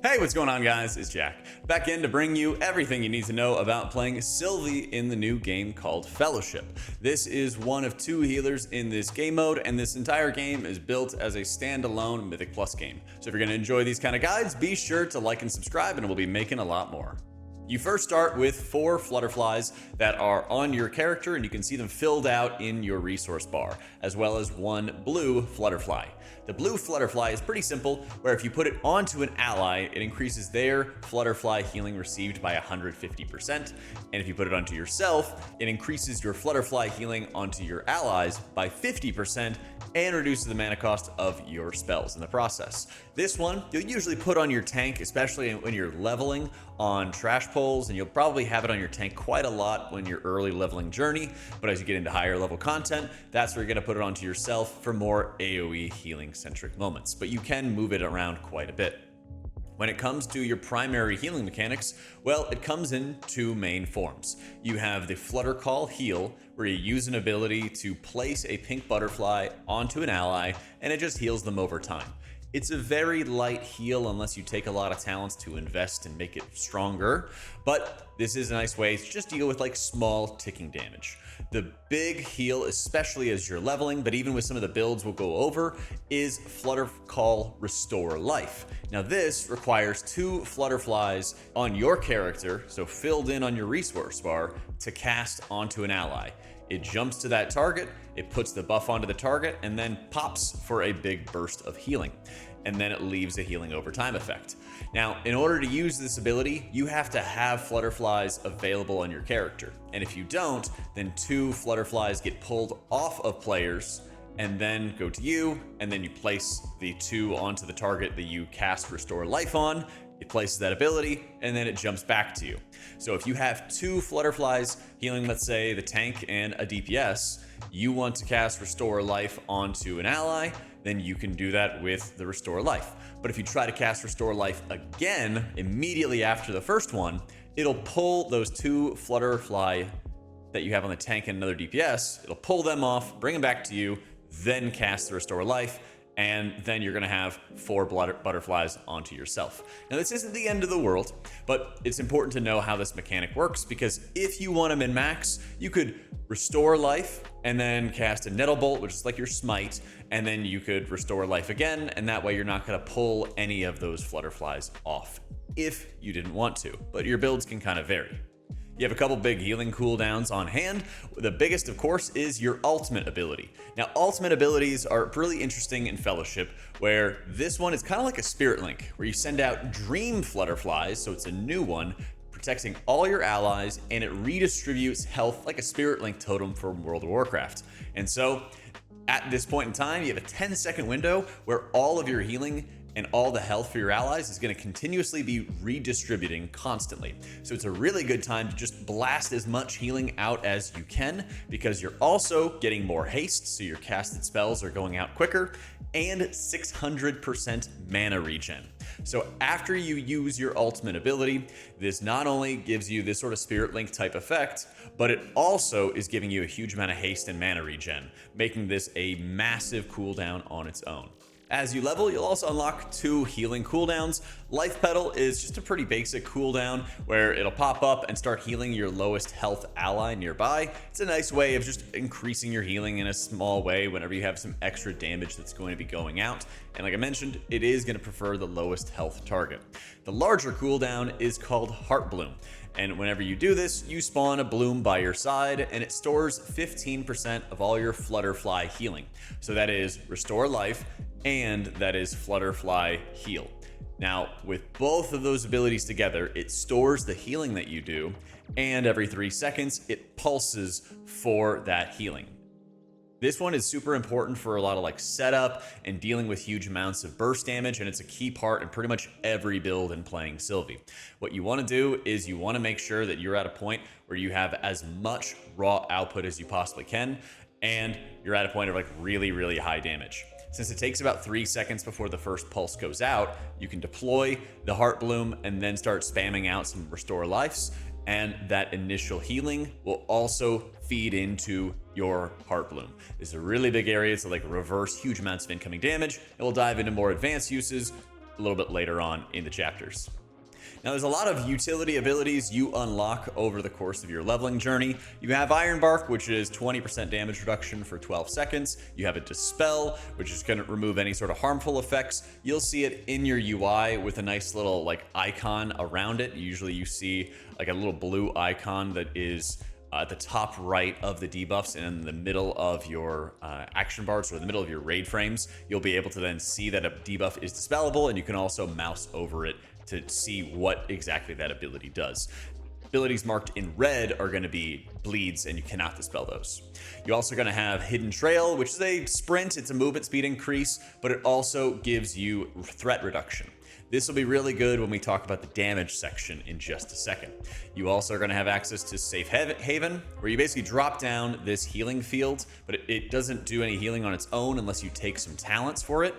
Hey, what's going on, guys? It's Jack, back in to bring you everything you need to know about playing Sylvie in the new game called Fellowship. This is one of two healers in this game mode, and this entire game is built as a standalone Mythic Plus game. So if you're going to enjoy these kind of guides, be sure to like and subscribe, and we'll be making a lot more. You first start with 4 flutterflies that are on your character, and you can see them filled out in your resource bar, as well as 1 blue flutterfly. The blue flutterfly is pretty simple, where if you put it onto an ally, it increases their flutterfly healing received by 150%, and if you put it onto yourself, it increases your flutterfly healing onto your allies by 50% and reduces the mana cost of your spells in the process. This one, you'll usually put on your tank, especially when you're leveling on trash pulls, and you'll probably have it on your tank quite a lot when you're early leveling journey, but as you get into higher level content, that's where you're going to put it onto yourself for more AoE healing centric moments, but you can move it around quite a bit. When it comes to your primary healing mechanics, well, it comes in 2 main forms. You have the Flutter Call Heal, where you use an ability to place a pink butterfly onto an ally, and it just heals them over time. It's a very light heal unless you take a lot of talents to invest and make it stronger, but this is a nice way to just deal with like small ticking damage. The big heal, especially as you're leveling, but even with some of the builds we'll go over, is Flutter Call Restore Life. Now this requires 2 flutterflies on your character, so filled in on your resource bar, to cast onto an ally. It jumps to that target, it puts the buff onto the target, and then pops for a big burst of healing. And then it leaves a healing over time effect. Now, in order to use this ability, you have to have flutterflies available on your character. And if you don't, then 2 flutterflies get pulled off of players and then go to you, and then you place the 2 onto the target that you cast Restore Life on. It places that ability, and then it jumps back to you. So if you have 2 flutterflies healing, let's say, the tank and a DPS, you want to cast Restore Life onto an ally, then you can do that with the Restore Life. But if you try to cast Restore Life again, immediately after the first one, it'll pull those 2 flutterfly that you have on the tank and another DPS, it'll pull them off, bring them back to you, then cast the Restore Life, and then you're going to have 4 butterflies onto yourself. Now this isn't the end of the world, but it's important to know how this mechanic works, because if you want to min-max, you could Restore Life and then cast a Nettle Bolt, which is like your smite, and then you could Restore Life again, and that way you're not going to pull any of those flutterflies off if you didn't want to, but your builds can kind of vary. You have a couple big healing cooldowns on hand. The biggest, of course, is your ultimate ability. Now, ultimate abilities are really interesting in Fellowship, where this one is kind of like a Spirit Link, where you send out Dream Flutterflies, so it's a new one, protecting all your allies, and it redistributes health like a Spirit Link totem from World of Warcraft. And so, at this point in time, you have a 10-second window where all of your healing and all the health for your allies is going to continuously be redistributing constantly. So it's a really good time to just blast as much healing out as you can, because you're also getting more haste, so your casted spells are going out quicker, and 600% mana regen. So after you use your ultimate ability, this not only gives you this sort of Spirit Link type effect, but it also is giving you a huge amount of haste and mana regen, making this a massive cooldown on its own. As you level, you'll also unlock 2 healing cooldowns. Life Petal is just a pretty basic cooldown where it'll pop up and start healing your lowest health ally nearby. It's a nice way of just increasing your healing in a small way whenever you have some extra damage that's going to be going out. And like I mentioned, it is going to prefer the lowest health target. The larger cooldown is called Heart Bloom. And whenever you do this, you spawn a bloom by your side, and it stores 15% of all your Flutterfly healing. So that is Restore Life, and that is Flutterfly Heal. Now, with both of those abilities together, it stores the healing that you do, and every 3 seconds, it pulses for that healing. This one is super important for a lot of like setup and dealing with huge amounts of burst damage, and it's a key part in pretty much every build in playing Sylvie. What you want to do is you want to make sure that you're at a point where you have as much raw output as you possibly can, and you're at a point of like really, really high damage. Since it takes about 3 seconds before the first pulse goes out, you can deploy the Heart Bloom and then start spamming out some Restore Lives, and that initial healing will also feed into your Heart Bloom. This is a really big area to like reverse huge amounts of incoming damage, and we'll dive into more advanced uses a little bit later on in the chapters. Now, there's a lot of utility abilities you unlock over the course of your leveling journey. You have Iron Bark, which is 20% damage reduction for 12 seconds. You have a Dispel, which is going to remove any sort of harmful effects. You'll see it in your UI with a nice little like icon around it. Usually you see like a little blue icon that is at the top right of the debuffs and in the middle of your action bars or the middle of your raid frames. You'll be able to then see that a debuff is dispellable, and you can also mouse over it to see what exactly that ability does. Abilities marked in red are going to be bleeds, and you cannot dispel those. You're also going to have Hidden Trail, which is a sprint. It's a movement speed increase, but it also gives you threat reduction. This will be really good when we talk about the damage section in just a second. You also are going to have access to Safe Haven, where you basically drop down this healing field, but it doesn't do any healing on its own unless you take some talents for it.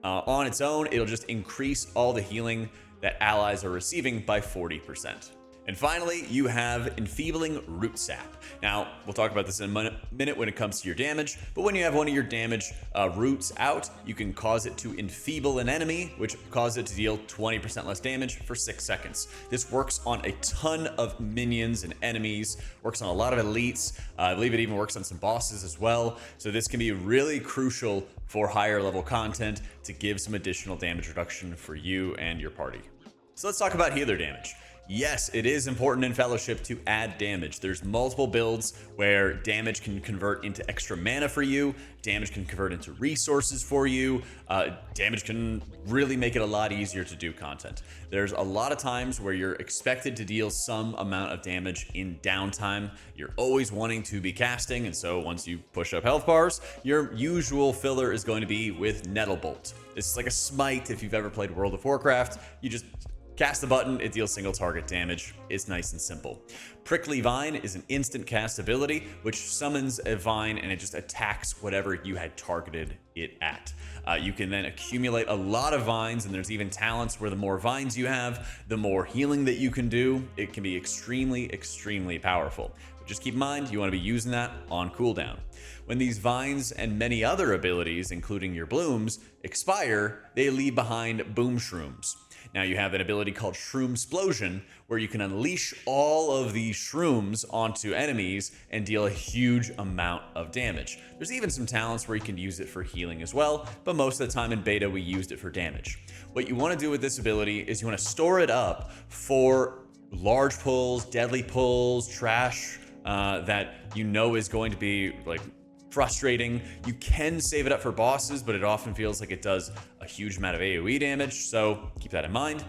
On its own, it'll just increase all the healing that allies are receiving by 40%. And finally, you have Enfeebling Root Sap. Now, we'll talk about this in a minute when it comes to your damage, but when you have one of your damage roots out, you can cause it to enfeeble an enemy, which causes it to deal 20% less damage for 6 seconds. This works on a ton of minions and enemies, works on a lot of elites. I believe it even works on some bosses as well. So this can be really crucial for higher level content to give some additional damage reduction for you and your party. So let's talk about healer damage. Yes, it is important in Fellowship to add damage. There's multiple builds where damage can convert into extra mana for you, damage can convert into resources for you, damage can really make it a lot easier to do content. There's a lot of times where you're expected to deal some amount of damage in downtime. You're always wanting to be casting, and so once you push up health bars, your usual filler is going to be with Nettlebolt. This is like a smite if you've ever played World of Warcraft. You just cast the button, it deals single target damage. It's nice and simple. Prickly Vine is an instant cast ability, which summons a vine and it just attacks whatever you had targeted it at. You can then accumulate a lot of vines, and there's even talents where the more vines you have, the more healing that you can do. It can be extremely, extremely powerful. But just keep in mind, you want to be using that on cooldown. When these vines and many other abilities, including your blooms, expire, they leave behind boom shrooms. Now you have an ability called Shroom Explosion, where you can unleash all of these shrooms onto enemies and deal a huge amount of damage. There's even some talents where you can use it for healing as well, but most of the time in beta we used it for damage. What you want to do with this ability is you want to store it up for large pulls, deadly pulls, trash that you know is going to be like frustrating. You can save it up for bosses, but it often feels like it does a huge amount of AoE damage, so keep that in mind.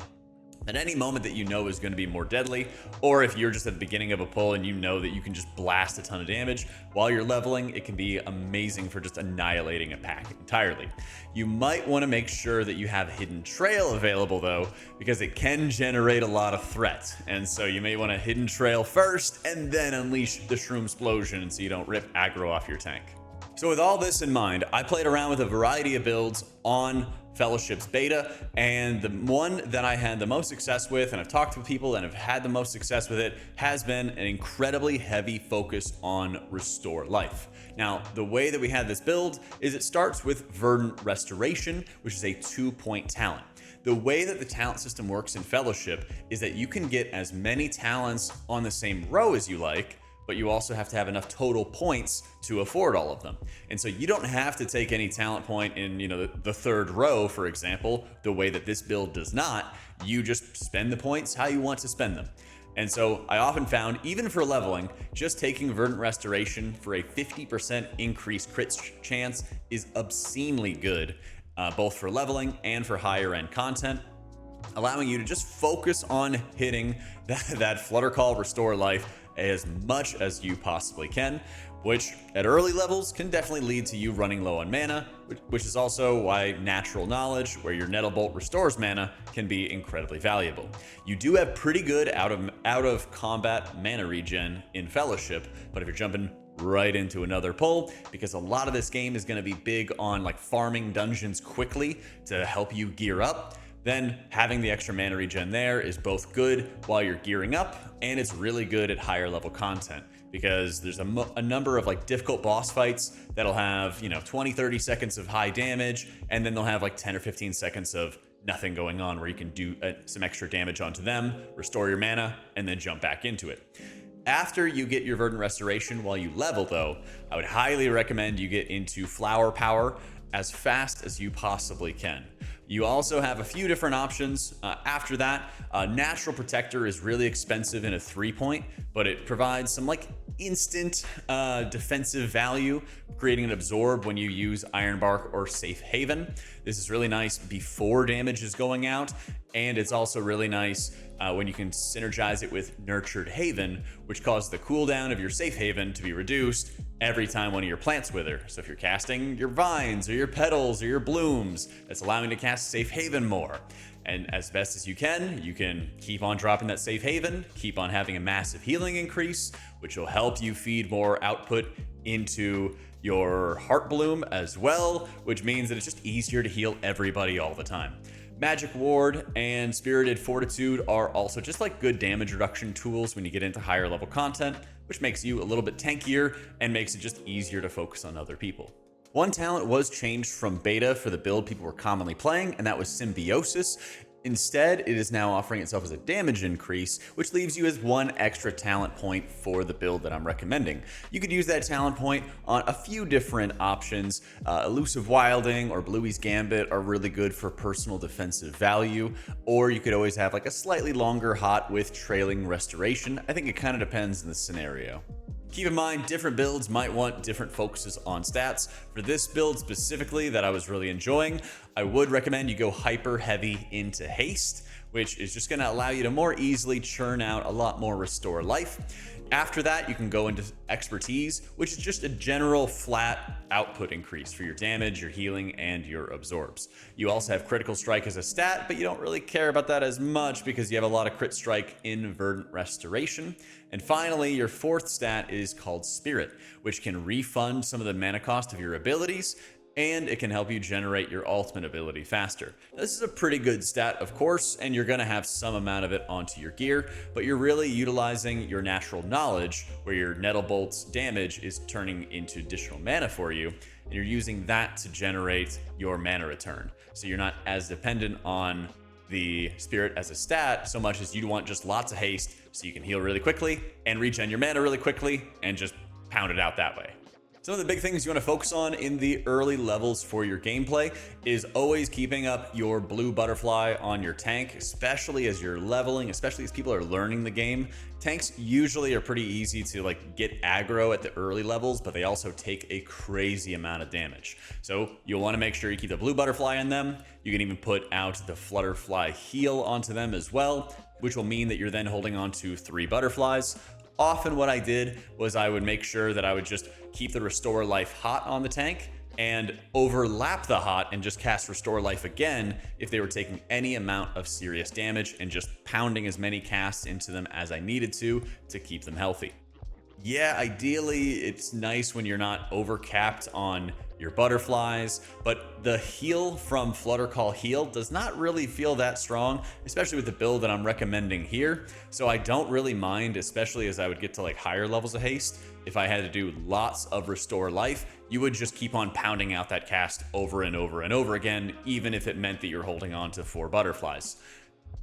At any moment that you know is going to be more deadly, or if you're just at the beginning of a pull and you know that you can just blast a ton of damage while you're leveling, it can be amazing for just annihilating a pack entirely. You might want to make sure that you have Hidden Trail available though, because it can generate a lot of threat. And so you may want to Hidden Trail first and then unleash the Shroom Explosion so you don't rip aggro off your tank. So with all this in mind, I played around with a variety of builds on Fellowship's beta, and the one that I had the most success with, and I've talked to people and have had the most success with it, has been an incredibly heavy focus on Restore Life. Now, the way that we had this build is it starts with Verdant Restoration, which is a 2-point talent. The way that the talent system works in Fellowship is that you can get as many talents on the same row as you like, but you also have to have enough total points to afford all of them. And so you don't have to take any talent point in, the third row, for example, the way that this build does not. You just spend the points how you want to spend them. And so I often found, even for leveling, just taking Verdant Restoration for a 50% increased crit chance is obscenely good, both for leveling and for higher end content, allowing you to just focus on hitting that Flutter Call Restore Life as much as you possibly can, which at early levels can definitely lead to you running low on mana, which is also why Natural Knowledge, where your Nettlebolt restores mana, can be incredibly valuable. You do have pretty good out of combat mana regen in Fellowship, but if you're jumping right into another pull, because a lot of this game is going to be big on like farming dungeons quickly to help you gear up, then having the extra mana regen there is both good while you're gearing up, and it's really good at higher level content, because there's a number of like difficult boss fights that'll have 20-30 seconds of high damage, and then they'll have like 10 or 15 seconds of nothing going on where you can do some extra damage onto them, restore your mana, and then jump back into it. After you get your Verdant Restoration while you level though, I would highly recommend you get into Flower Power as fast as you possibly can. You also have a few different options. After that, Natural Protector is really expensive in a 3-point, but it provides some like instant defensive value, creating an absorb when you use Iron Bark or Safe Haven. This is really nice before damage is going out, and it's also really nice when you can synergize it with Nurtured Haven, which causes the cooldown of your Safe Haven to be reduced every time one of your plants wither. So if you're casting your vines or your petals or your blooms, that's allowing you to cast Safe Haven more. And as best as you can keep on dropping that Safe Haven, keep on having a massive healing increase, which will help you feed more output into your Heart Bloom as well, which means that it's just easier to heal everybody all the time. Magic Ward and Spirited Fortitude are also just like good damage reduction tools when you get into higher level content, which makes you a little bit tankier and makes it just easier to focus on other people. One talent was changed from beta for the build people were commonly playing, and that was Symbiosis. Instead, it is now offering itself as a damage increase, which leaves you as one extra talent point for the build that I'm recommending. You could use that talent point on a few different options. Elusive Wilding or Bluey's Gambit are really good for personal defensive value, or you could always have like a slightly longer hot with Trailing Restoration. I think it kind of depends on the scenario. Keep in mind, different builds might want different focuses on stats. For this build specifically that I was really enjoying, I would recommend you go hyper heavy into haste, which is just going to allow you to more easily churn out a lot more restore life. After that, you can go into expertise, which is just a general flat output increase for your damage, your healing, and your absorbs. You also have critical strike as a stat, but you don't really care about that as much because you have a lot of crit strike in Verdant Restoration. And finally, your fourth stat is called Spirit, which can refund some of the mana cost of your abilities, and it can help you generate your ultimate ability faster. This is a pretty good stat, of course, and you're gonna have some amount of it onto your gear, but you're really utilizing your natural knowledge where your Nettle Bolt's damage is turning into additional mana for you, and you're using that to generate your mana return. So you're not as dependent on the Spirit as a stat so much as you want just lots of haste so you can heal really quickly and regen your mana really quickly and just pound it out that way. Some of the big things you want to focus on in the early levels for your gameplay is always keeping up your blue butterfly on your tank, especially as you're leveling, especially as people are learning the game. Tanks usually are pretty easy to like get aggro at the early levels, but they also take a crazy amount of damage. So you'll want to make sure you keep the blue butterfly in them. You can even put out the Flutterfly heal onto them as well, which will mean that you're then holding on to 3 butterflies. Often what I did was I would make sure that I would just keep the Restore Life hot on the tank and overlap the hot and just cast Restore Life again if they were taking any amount of serious damage, and just pounding as many casts into them as I needed to keep them healthy. Yeah, ideally it's nice when you're not overcapped on your butterflies, but the heal from Flutter Call Heal does not really feel that strong, especially with the build that I'm recommending here. So I don't really mind, especially as I would get to like higher levels of haste. If I had to do lots of Restore Life, you would just keep on pounding out that cast over and over and over again, even if it meant that you're holding on to 4 butterflies.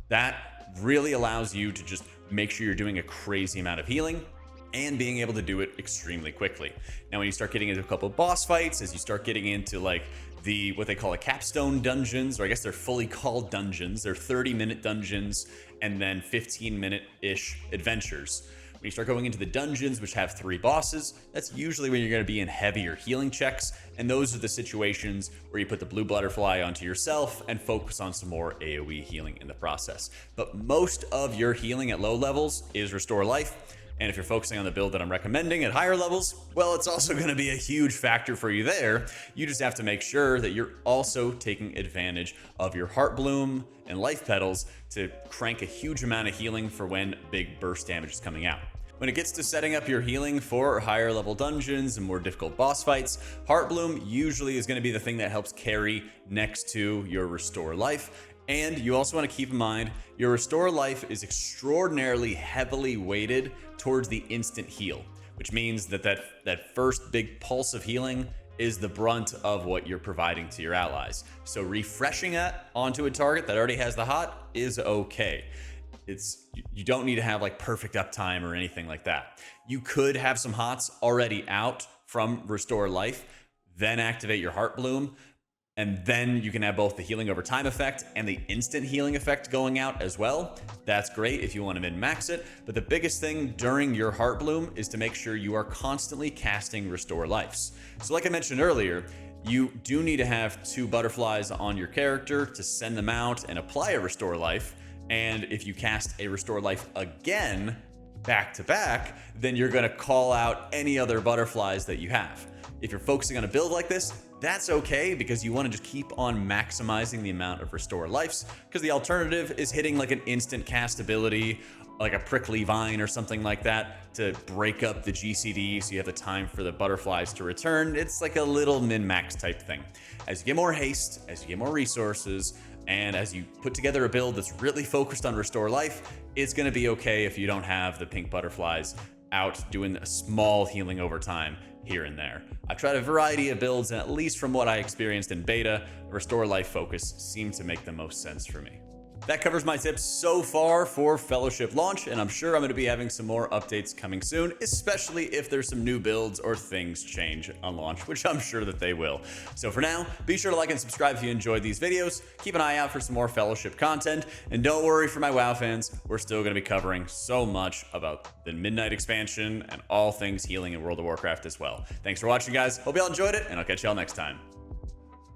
That really allows you to just make sure you're doing a crazy amount of healing and being able to do it extremely quickly. Now, when you start getting into a couple of boss fights, as you start getting into like the what they call a capstone dungeons, or I guess they're fully called dungeons, they're 30-minute dungeons and then 15-minute-ish adventures. When you start going into the dungeons, which have 3 bosses, that's usually when you're going to be in heavier healing checks, and those are the situations where you put the blue butterfly onto yourself and focus on some more AoE healing in the process. But most of your healing at low levels is Restore Life. And if you're focusing on the build that I'm recommending at higher levels, well, it's also going to be a huge factor for you there. You just have to make sure that you're also taking advantage of your Heart Bloom and Life Petals to crank a huge amount of healing for when big burst damage is coming out. When it gets to setting up your healing for higher level dungeons and more difficult boss fights, Heart Bloom usually is going to be the thing that helps carry next to your Restore Life. And you also want to keep in mind, your Restore Life is extraordinarily heavily weighted towards the instant heal, which means that that first big pulse of healing is the brunt of what you're providing to your allies. So refreshing that onto a target that already has the hot is okay. You don't need to have like perfect uptime or anything like that. You could have some hots already out from Restore Life, then activate your Heart Bloom, and then you can have both the healing over time effect and the instant healing effect going out as well. That's great if you want to min-max it, but the biggest thing during your Heart Bloom is to make sure you are constantly casting Restore Lives. So like I mentioned earlier, you do need to have 2 butterflies on your character to send them out and apply a Restore Life. And if you cast a Restore Life again, back to back, then you're gonna call out any other butterflies that you have. If you're focusing on a build like this, that's okay, because you wanna just keep on maximizing the amount of Restore Lives, because the alternative is hitting like an instant cast ability, like a Prickly Vine or something like that, to break up the GCD so you have the time for the butterflies to return. It's like a little min-max type thing. As you get more haste, as you get more resources, and as you put together a build that's really focused on Restore Life, it's going to be okay if you don't have the pink butterflies out doing a small healing over time here and there. I've tried a variety of builds, and at least from what I experienced in beta, Restore Life focus seemed to make the most sense for me. That covers my tips so far for Fellowship launch, and I'm sure I'm going to be having some more updates coming soon, especially if there's some new builds or things change on launch, which I'm sure that they will. So for now, be sure to like and subscribe if you enjoyed these videos. Keep an eye out for some more Fellowship content, and don't worry for my WoW fans, we're still going to be covering so much about the Midnight expansion and all things healing in World of Warcraft as well. Thanks for watching, guys. Hope y'all enjoyed it, and I'll catch y'all next time.